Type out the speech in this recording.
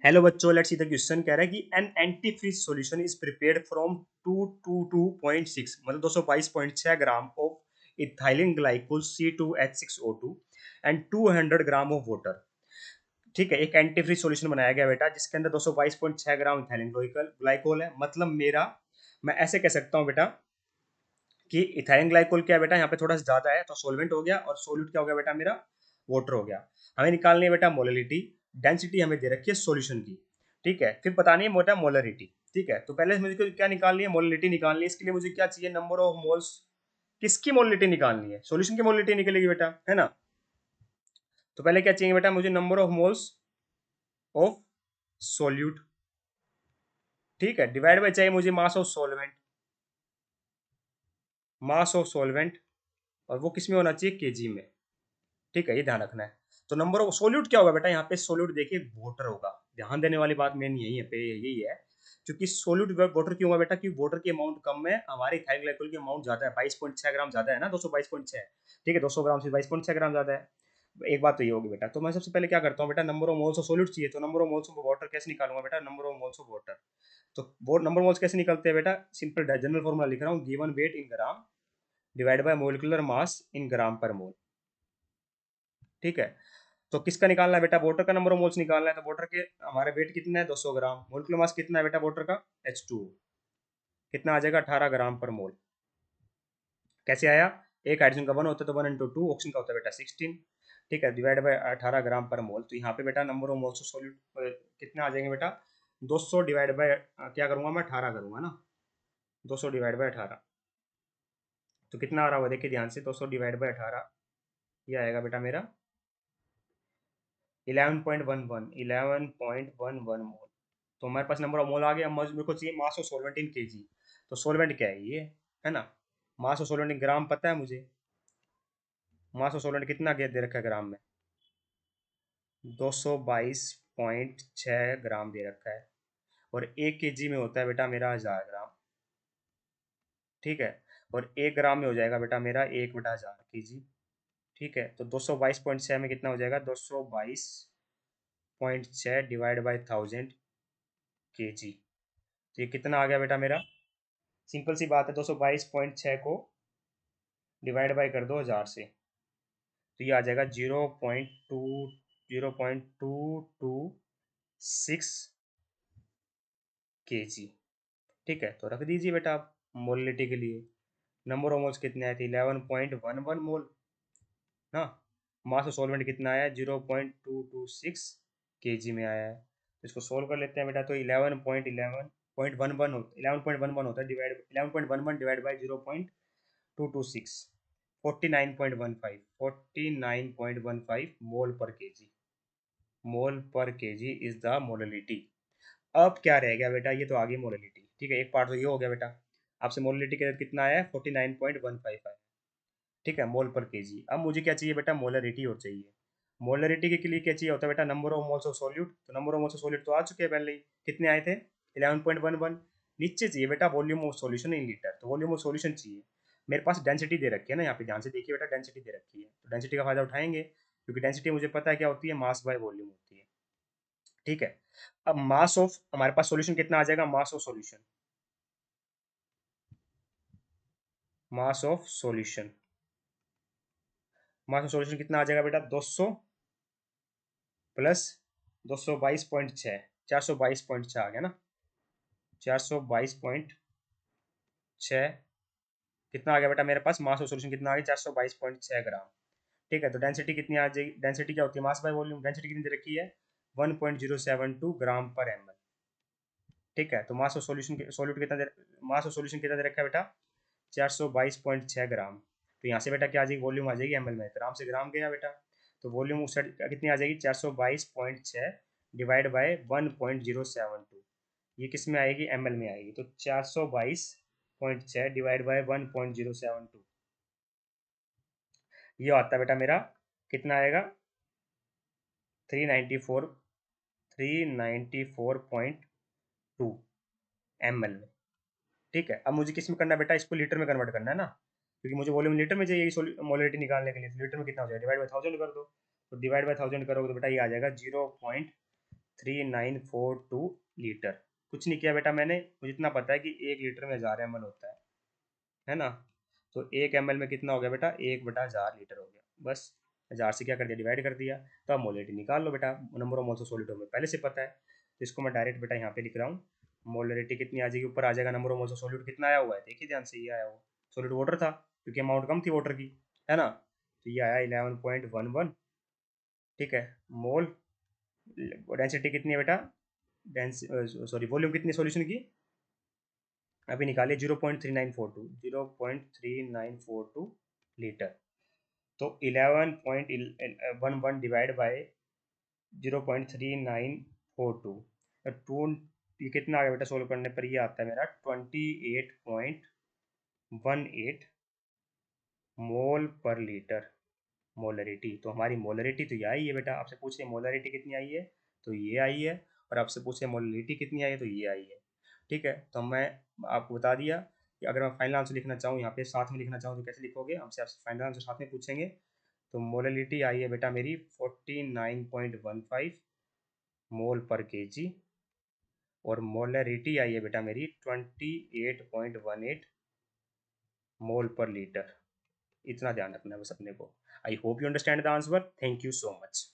Hello बच्चों, let's see the question. कह रहा है कि an anti freeze solution is prepared from 222.6 मतलब 222.6 gram of ethylene glycol C2H6O2 and 200 gram of water. ठीक है, एक एंटी फ्रीज सॉल्यूशन बनाया गया बेटा जिसके अंदर 222.6 ग्राम इथाइलिन ग्लाइकोल है। मतलब मेरा मैं ऐसे कह सकता हूँ बेटा कि इथाइलिन ग्लाइकोल क्या है बेटा, यहाँ पे थोड़ा सा ज्यादा है तो सोलवेंट हो गया, और सोल्यूट क्या हो गया बेटा मेरा, वाटर हो गया। हमें निकालनी है बेटा मोलरिटी, डेंसिटी हमें दे रखी है सॉल्यूशन की। ठीक है, फिर बतानी है बेटा मोलरिटी। ठीक है, तो पहले मुझे क्या निकालनी है, मोलरिटी निकालनी है। इसके लिए मुझे क्या चाहिए, नंबर ऑफ मोल्स। किसकी मोलरिटी निकालनी है, सॉल्यूशन की मोलरिटी निकलेगी बेटा, है ना। तो पहले क्या चाहिए बेटा मुझे, number of moles of solute. ठीक है, डिवाइड बाय चाहिए मुझे mass of solvent, mass of solvent, और वो किस में होना चाहिए, केजी में। ठीक है, ये ध्यान रखना है। तो नंबर ऑफ सोल्यूट क्या होगा बेटा, यहाँ पे सोल्यूट देखिए वाटर होगा। ध्यान देने वाली बात मेन यही है पे, यही है। क्योंकि सोल्यूट वाटर क्यों होगा बेटा, क्योंकि वाटर की अमाउंट कम है, हमारे इथाइल ग्लाइकोल की अमाउंट ज्यादा है, 22.6 ग्राम ज्यादा है ना, 222.6। ठीक है, 200 ग्राम से 22.6 ग्राम ज्यादा है। एक बात तो ये होगी बेटा। तो मैं सबसे पहले क्या करता हूँ बेटा, number of moles of solute चाहिए, तो number of moles of water कैसे निकालूंगा बेटा, number of moles of water. तो वो नंबर मोल्स कैसे निकलते हैं बेटा, सिंपल जनरल फॉर्मूला लिख रहा हूँ, given weight in gram divide by molecular mass in gram per mole. ठीक है, तो किसका निकालना है बेटा, वाटर का नंबर ऑफ मोल्स निकालना है। तो वाटर के हमारे वेट कितना है, 200 ग्राम। मोलिकुलर मास कितना है बेटा वाटर का, H2, कितना आ जाएगा, 18 ग्राम पर मोल। कैसे आया, एक हाइड्रोजन का वन होता है तो 1 into 2, ऑक्सीजन का होता है बेटा 16। ठीक है, डिवाइड बाय 18 ग्राम पर मोल। तो यहाँ पे बेटा number of moles of solute कितना आ जाएंगे बेटा, 200 डिवाइड बाय क्या करूंगा मैं, 18 करूंगा ना। 200 डिवाइड बाय 18, तो कितना आ रहा होगा देखिए ध्यान से, 200 डिवाइड बाय 18, ये आएगा बेटा मेरा 11.11 मोल। तो हमारे पास नंबर ऑफ मोल आ गया। मेरे को चाहिए mass of solvent in KG. तो सॉल्वेंट क्या है ये, है ना। मास ऑफ सॉल्वेंट इन ग्राम पता है मुझे, मास ऑफ सॉल्वेंट कितना दे रखा है ग्राम में, 222.6 ग्राम दे रखा है। और 1 केजी में होता है बेटा मेरा 1000 ग्राम। ठीक है, और 1 ग्राम में हो जाएगा बेटा मेरा 1/1000 केजी। ठीक है, तो 222.6 में कितना हो जाएगा, 222.6 डिवाइड बाई 1000 केजी। तो ये कितना आ गया बेटा मेरा, सिंपल सी बात है, 222.6 को डिवाइड बाई कर दो 1000 से, तो ये आ जाएगा 0.226 केजी। ठीक है, तो रख दीजिए बेटा आप मोलिटी के लिए। नंबर ऑफ मोल्स कितने आए थे, 11.11 मोल ना। मास ऑफ सॉल्वेंट कितना आया है, 0.226 केजी में आया है। तो इसको सोल्व कर लेते हैं बेटा। तो 11.11 होता है, डिवाइड 11.11 डिवाइड बाई 0.226, 49.15 मोल पर केजी। मोल पर केजी इज द मोललिटी। अब क्या रह गया बेटा, ये तो आ गई मोललिटी। ठीक है, एक पार्ट तो ये हो गया बेटा। आपसे मोललिटी के कितना आया है, 49.15 आया। ठीक है, मोल पर केजी। अब मुझे क्या चाहिए बेटा, मोलरिटी और चाहिए। मोलरिटी के लिए क्या चाहिए होता है बेटा, number of moles of solute. तो number of moles of solute तो आ चुके हैं पहले ही, कितने आए थे, 11.11। नीचे चाहिए बेटा volume of solution in litre, तो वॉल्यूम ऑफ सॉल्यूशन चाहिए। मेरे पास डेंसिटी दे रखी है ना, यहाँ पे ध्यान से देखिए बेटा, डेंसिटी दे रखी है, तो डेंसिटी का फायदा उठाएंगे, क्योंकि डेंसिटी मुझे पता है क्या होती है, मास बाय वॉल्यूम होती है। ठीक है, अब मास ऑफ हमारे पास सॉल्यूशन कितना आ जाएगा, mass of solution, mass of solution, mass of solution कितना आ जाएगा बेटा, 200 प्लस 222.6, 422.6 आ गया ना। 422.6 कितना आ गया बेटा मेरे पास, मास ऑफ सॉल्यूशन कितना आ गया, 422.6 ग्राम। ठीक है, तो डेंसिटी कितनी आ जाएगी, डेंसिटी क्या होती है, मास बाय वॉल्यूम। डेंसिटी कितनी दे रखी है, 1.072 ग्राम पर एम एल। ठीक है, तो मास ऑफ सॉल्यूशन सॉल्यूट कितना मास ऑफ सॉल्यूशन कितना दे रखा है बेटा, 422.6 ग्राम। तो यहाँ से बेटा क्या आ जाएगी, वॉल्यूम आ जाएगी एम एल में, ग्राम से ग्राम गया बेटा। तो वॉल्यूम उस साइड कितनी आ जाएगी, 422.6 डिवाइड बाय 1.072, ये किस में आएगी, एम एल में आएगी। तो 422.6 डिवाइड बाय 1.072, ये आता है बेटा मेरा, कितना आएगा, 394, 394.2 एम एल में। ठीक है, अब मुझे किस में करना है बेटा, इसको लीटर में कन्वर्ट करना है ना, क्योंकि मुझे वॉल्यूम लीटर में चाहिए मोलिटी निकालने के लिए। तो लीटर में कितना हो जाएगा, डिवाइड बाय 1000 कर दो। तो डिवाइड बाय 1000 करोगे तो बेटा ये आ जाएगा 0.3942 लीटर। कुछ नहीं किया बेटा मैंने, मुझे इतना पता है कि 1 लीटर में 1000 ml होता है ना। तो 1 ml में कितना हो गया बेटा, 1/1000 लीटर हो गया। बस 1000 से क्या कर दिया, डिवाइड कर दिया। तो अब मोलरिटी निकाल लो बेटा, number of moles of solute हमें पहले से पता है, तो इसको मैं डायरेक्ट बेटा यहाँ पे लिख रहा हूँ। मोलरिटी कितनी आ जाएगी, ऊपर आ जाएगा number of moles of solute कितना आया हुआ है, देखिए ध्यान से, ये आया हुआ सॉलिड वाटर था क्योंकि अमाउंट कम थी वाटर की, है ना। तो ये आया 11.11, ठीक है, मोल। डेंसिटी कितनी है बेटा, डेंस सॉरी वॉल्यूम कितनी सॉल्यूशन की अभी निकालिए, 0.3942, 0.3942 लीटर। तो 11.11 डिवाइड बाय 0.3942, टू, ये कितना आ गया बेटा सोल्व करने पर, ये आता है मेरा 28.18 मोल पर लीटर मोलरिटी। तो हमारी मोलरिटी तो ये आई है बेटा, आपसे पूछे मोलरिटी कितनी आई है तो ये आई है, और आपसे पूछे मोलरिटी कितनी आई है तो ये आई है। ठीक है, तो मैं आपको बता दिया कि अगर मैं फाइनल आंसर लिखना चाहूँ यहाँ पे साथ में लिखना चाहूँ तो कैसे लिखोगे, हमसे आपसे फाइनल आंसर साथ में पूछेंगे। तो मोलरिटी आई है बेटा मेरी 49.15 मोल पर केजी, और मोलरिटी आई है बेटा मेरी 28.18 मोल पर लीटर। इतना ध्यान रखना है बस अपने को। I hope you understand the answer, thank you so much.